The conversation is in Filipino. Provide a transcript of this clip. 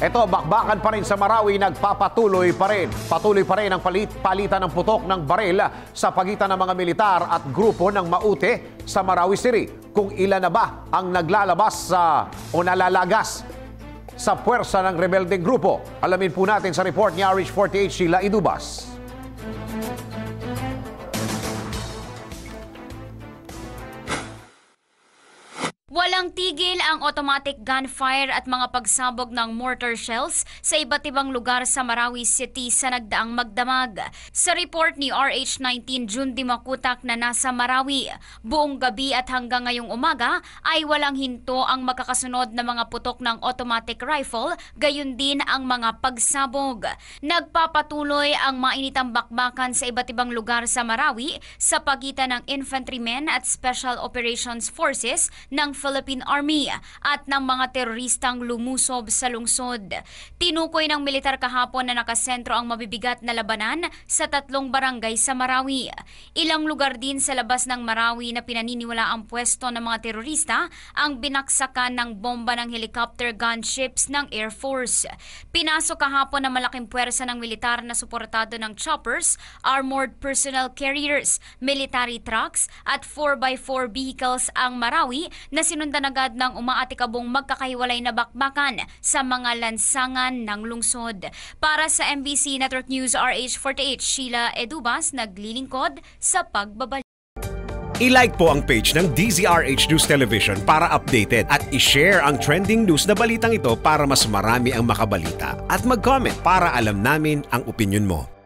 Ito, bakbakan pa rin sa Marawi, nagpapatuloy pa rin. Patuloy pa rin ang palitan ng putok ng baril sa pagitan ng mga militar at grupo ng Maute sa Marawi City. Kung ilan na ba ang naglalabas o nalalagas sa puwersa ng rebeldeng grupo? Alamin po natin sa report ni RH48 Sheila Idubas. Walang tigil ang automatic gunfire at mga pagsabog ng mortar shells sa iba't ibang lugar sa Marawi City sa nagdaang magdamag. Sa report ni RH19 June Dimakutak na nasa Marawi, buong gabi at hanggang ngayong umaga ay walang hinto ang magkakasunod na mga putok ng automatic rifle, gayon din ang mga pagsabog. Nagpapatuloy ang mainitang bakbakan sa iba't ibang lugar sa Marawi sa pagitan ng infantrymen at Special Operations Forces ng Philippine Army at ng mga teroristang lumusob sa lungsod. Tinukoy ng militar kahapon na nakasentro ang mabibigat na labanan sa 3 barangay sa Marawi. Ilang lugar din sa labas ng Marawi na pinaniniwala ang pwesto ng mga terorista ang binaksakan ng bomba ng helicopter gunships ng Air Force. Pinasok kahapon na malaking puwersa ng militar na suportado ng choppers, armored personnel carriers, military trucks at 4x4 vehicles ang Marawi na sinundan agad ng umaatikabong magkakahiwalay na bakbakan sa mga lansangan ng lungsod. Para sa MBC Network News RH48, Sheila Idubas, naglilingkod sa pagbabalik. I-like po ang page ng DZRH News Television para updated at i-share ang trending news na balitang ito para mas marami ang makabalita. At mag-comment para alam namin ang opinion mo.